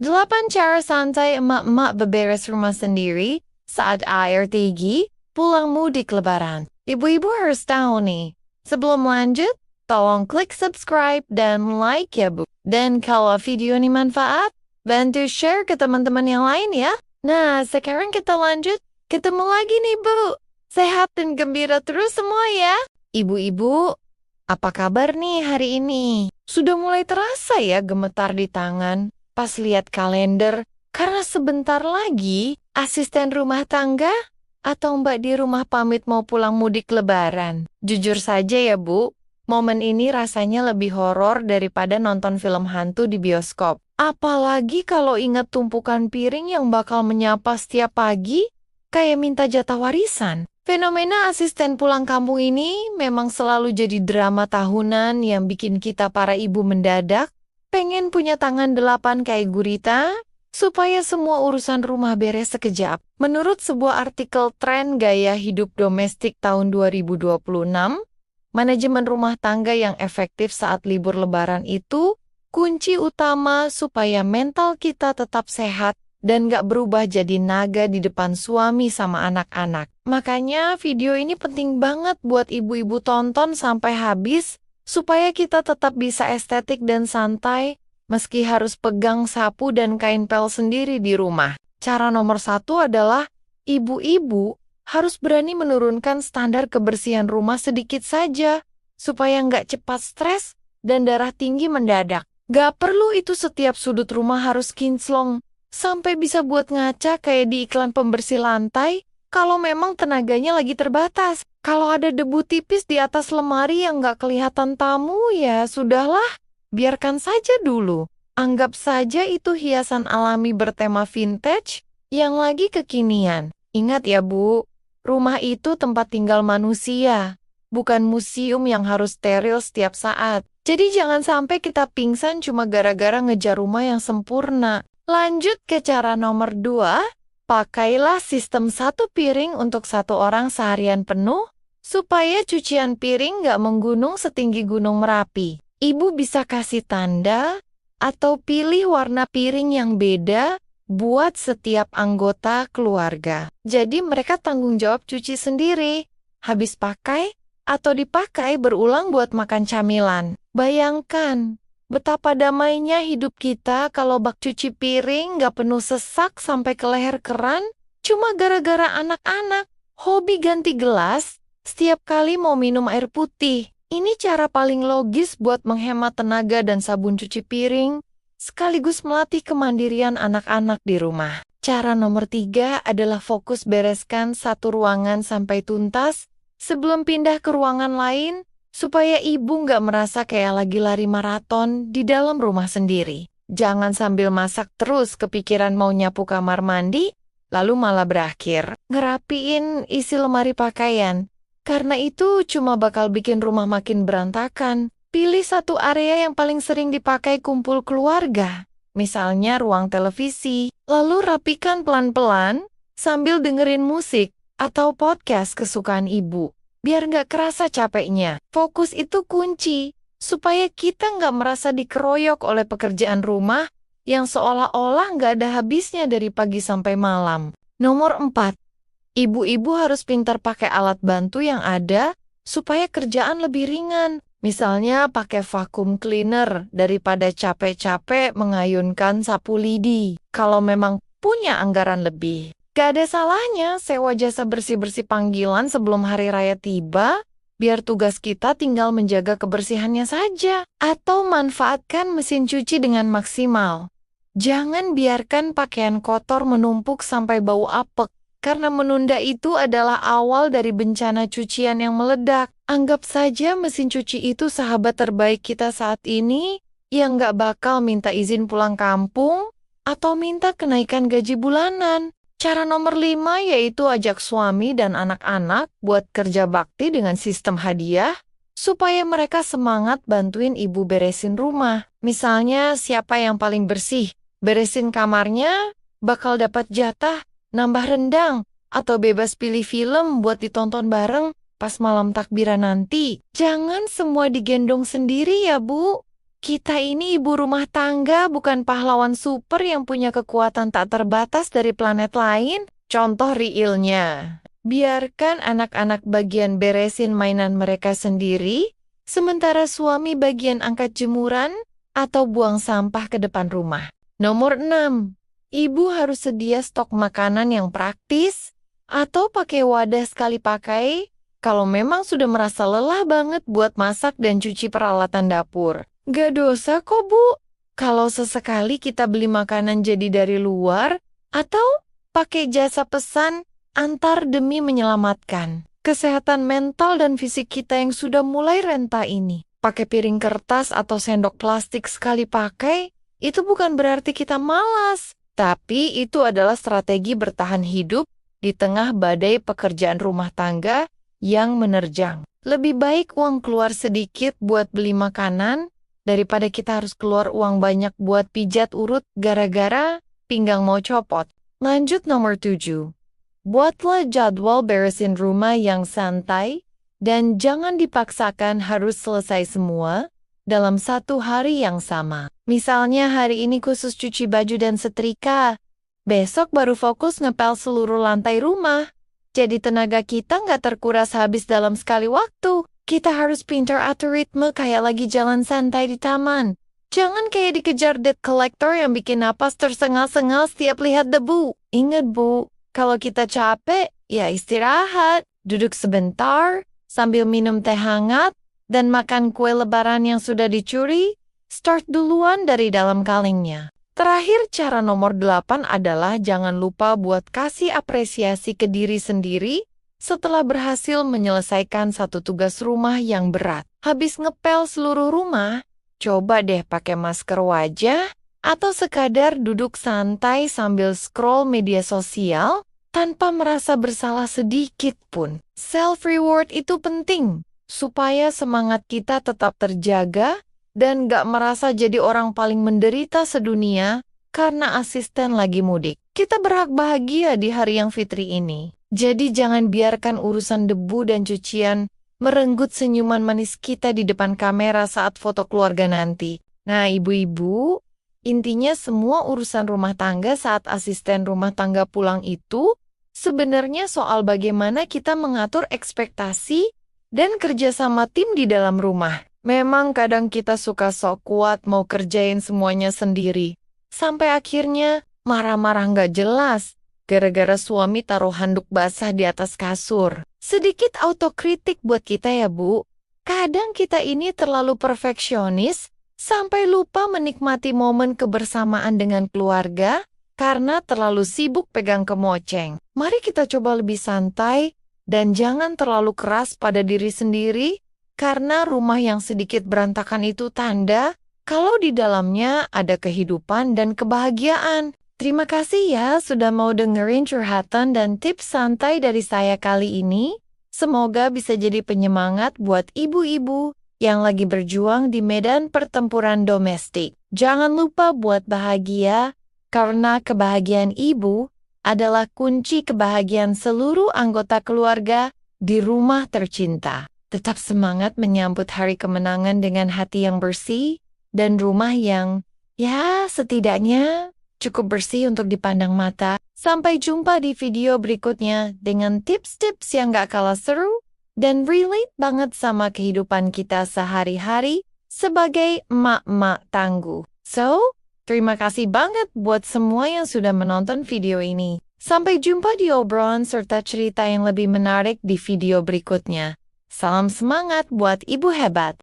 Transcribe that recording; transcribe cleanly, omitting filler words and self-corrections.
8 cara santai emak-emak beberes rumah sendiri saat air tinggi pulang mudik lebaran. Ibu-ibu harus tahu nih. Sebelum lanjut, tolong klik subscribe dan like ya Bu. Dan kalau video ini manfaat, bantu share ke teman-teman yang lain ya. Nah, sekarang kita lanjut. Ketemu lagi nih Bu. Sehat dan gembira terus semua ya. Ibu-ibu, apa kabar nih hari ini? Sudah mulai terasa ya gemetar di tangan pas lihat kalender, karena sebentar lagi asisten rumah tangga atau mbak di rumah pamit mau pulang mudik lebaran. Jujur saja ya Bu, momen ini rasanya lebih horor daripada nonton film hantu di bioskop. Apalagi kalau ingat tumpukan piring yang bakal menyapa setiap pagi, kayak minta jatah warisan. Fenomena asisten pulang kampung ini memang selalu jadi drama tahunan yang bikin kita para ibu mendadak pengen punya tangan 8 kayak gurita, supaya semua urusan rumah beres sekejap. Menurut sebuah artikel tren gaya hidup domestik tahun 2026, manajemen rumah tangga yang efektif saat libur lebaran itu kunci utama supaya mental kita tetap sehat dan gak berubah jadi naga di depan suami sama anak-anak. Makanya video ini penting banget buat ibu-ibu tonton sampai habis, supaya kita tetap bisa estetik dan santai, meski harus pegang sapu dan kain pel sendiri di rumah. Cara nomor 1 adalah, ibu-ibu harus berani menurunkan standar kebersihan rumah sedikit saja, supaya nggak cepat stres dan darah tinggi mendadak. Gak perlu itu setiap sudut rumah harus kinclong, sampai bisa buat ngaca kayak di iklan pembersih lantai, kalau memang tenaganya lagi terbatas. Kalau ada debu tipis di atas lemari yang nggak kelihatan tamu, ya sudahlah, biarkan saja dulu. Anggap saja itu hiasan alami bertema vintage yang lagi kekinian. Ingat ya Bu, rumah itu tempat tinggal manusia, bukan museum yang harus steril setiap saat. Jadi jangan sampai kita pingsan cuma gara-gara ngejar rumah yang sempurna. Lanjut ke cara nomor 2, pakailah sistem 1 piring untuk 1 orang seharian penuh, supaya cucian piring nggak menggunung setinggi Gunung Merapi. Ibu bisa kasih tanda atau pilih warna piring yang beda buat setiap anggota keluarga. Jadi mereka tanggung jawab cuci sendiri, habis pakai atau dipakai berulang buat makan camilan. Bayangkan betapa damainya hidup kita kalau bak cuci piring nggak penuh sesak sampai ke leher keran, cuma gara-gara anak-anak hobi ganti gelas setiap kali mau minum air putih. Ini cara paling logis buat menghemat tenaga dan sabun cuci piring, sekaligus melatih kemandirian anak-anak di rumah. Cara nomor 3 adalah fokus bereskan 1 ruangan sampai tuntas sebelum pindah ke ruangan lain, supaya ibu nggak merasa kayak lagi lari maraton di dalam rumah sendiri. Jangan sambil masak terus kepikiran mau nyapu kamar mandi, lalu malah berakhir ngerapiin isi lemari pakaian. Karena itu cuma bakal bikin rumah makin berantakan. Pilih 1 area yang paling sering dipakai kumpul keluarga, misalnya ruang televisi, lalu rapikan pelan-pelan sambil dengerin musik atau podcast kesukaan ibu. Biar nggak kerasa capeknya. Fokus itu kunci, supaya kita nggak merasa dikeroyok oleh pekerjaan rumah yang seolah-olah nggak ada habisnya dari pagi sampai malam. Nomor 4. Ibu-ibu harus pintar pakai alat bantu yang ada supaya kerjaan lebih ringan. Misalnya pakai vacuum cleaner daripada capek-capek mengayunkan sapu lidi. Kalau memang punya anggaran lebih, gak ada salahnya sewa jasa bersih-bersih panggilan sebelum hari raya tiba, biar tugas kita tinggal menjaga kebersihannya saja. Atau manfaatkan mesin cuci dengan maksimal. Jangan biarkan pakaian kotor menumpuk sampai bau apek. Karena menunda itu adalah awal dari bencana cucian yang meledak. Anggap saja mesin cuci itu sahabat terbaik kita saat ini, yang gak bakal minta izin pulang kampung, atau minta kenaikan gaji bulanan. Cara nomor 5 yaitu ajak suami dan anak-anak buat kerja bakti dengan sistem hadiah, supaya mereka semangat bantuin ibu beresin rumah. Misalnya siapa yang paling bersih, beresin kamarnya, bakal dapat jatah nambah rendang, atau bebas pilih film buat ditonton bareng pas malam takbiran nanti. Jangan semua digendong sendiri ya Bu. Kita ini ibu rumah tangga, bukan pahlawan super yang punya kekuatan tak terbatas dari planet lain. Contoh realnya, biarkan anak-anak bagian beresin mainan mereka sendiri, sementara suami bagian angkat jemuran atau buang sampah ke depan rumah. Nomor 6. Ibu harus sedia stok makanan yang praktis atau pakai wadah sekali pakai kalau memang sudah merasa lelah banget buat masak dan cuci peralatan dapur. Gak dosa kok, Bu. Kalau sesekali kita beli makanan jadi dari luar atau pakai jasa pesan antar demi menyelamatkan kesehatan mental dan fisik kita yang sudah mulai renta ini. Pakai piring kertas atau sendok plastik sekali pakai, itu bukan berarti kita malas, tapi itu adalah strategi bertahan hidup di tengah badai pekerjaan rumah tangga yang menerjang. Lebih baik uang keluar sedikit buat beli makanan, daripada kita harus keluar uang banyak buat pijat urut gara-gara pinggang mau copot. Lanjut nomor 7. Buatlah jadwal beresin rumah yang santai, dan jangan dipaksakan harus selesai semua dalam satu hari yang sama. Misalnya hari ini khusus cuci baju dan setrika, besok baru fokus ngepel seluruh lantai rumah. Jadi tenaga kita nggak terkuras habis dalam sekali waktu. Kita harus pintar atur ritme kayak lagi jalan santai di taman. Jangan kayak dikejar debt collector yang bikin napas tersengal-sengal setiap lihat debu. Ingat Bu, kalau kita capek, ya istirahat, duduk sebentar, sambil minum teh hangat, dan makan kue lebaran yang sudah dicuri, start duluan dari dalam kalengnya. Terakhir, cara nomor 8 adalah jangan lupa buat kasih apresiasi ke diri sendiri setelah berhasil menyelesaikan satu tugas rumah yang berat. Habis ngepel seluruh rumah, coba deh pakai masker wajah atau sekadar duduk santai sambil scroll media sosial tanpa merasa bersalah sedikit pun. Self-reward itu penting, supaya semangat kita tetap terjaga dan gak merasa jadi orang paling menderita sedunia karena asisten lagi mudik. Kita berhak bahagia di hari yang fitri ini. Jadi jangan biarkan urusan debu dan cucian merenggut senyuman manis kita di depan kamera saat foto keluarga nanti. Nah, ibu-ibu, intinya semua urusan rumah tangga saat asisten rumah tangga pulang itu sebenarnya soal bagaimana kita mengatur ekspektasi dan kerjasama tim di dalam rumah. Memang kadang kita suka sok kuat mau kerjain semuanya sendiri. Sampai akhirnya marah-marah nggak jelas gara-gara suami taruh handuk basah di atas kasur. Sedikit autokritik buat kita ya Bu. Kadang kita ini terlalu perfeksionis sampai lupa menikmati momen kebersamaan dengan keluarga karena terlalu sibuk pegang kemoceng. Mari kita coba lebih santai dan jangan terlalu keras pada diri sendiri, karena rumah yang sedikit berantakan itu tanda kalau di dalamnya ada kehidupan dan kebahagiaan. Terima kasih ya sudah mau dengerin curhatan dan tips santai dari saya kali ini. Semoga bisa jadi penyemangat buat ibu-ibu yang lagi berjuang di medan pertempuran domestik. Jangan lupa buat bahagia, karena kebahagiaan ibu adalah kunci kebahagiaan seluruh anggota keluarga di rumah tercinta. Tetap semangat menyambut hari kemenangan dengan hati yang bersih dan rumah yang, ya setidaknya cukup bersih untuk dipandang mata. Sampai jumpa di video berikutnya dengan tips-tips yang gak kalah seru dan relate banget sama kehidupan kita sehari-hari sebagai emak-emak tangguh. So, terima kasih banget buat semua yang sudah menonton video ini. Sampai jumpa di obrolan serta cerita yang lebih menarik di video berikutnya. Salam semangat buat ibu hebat.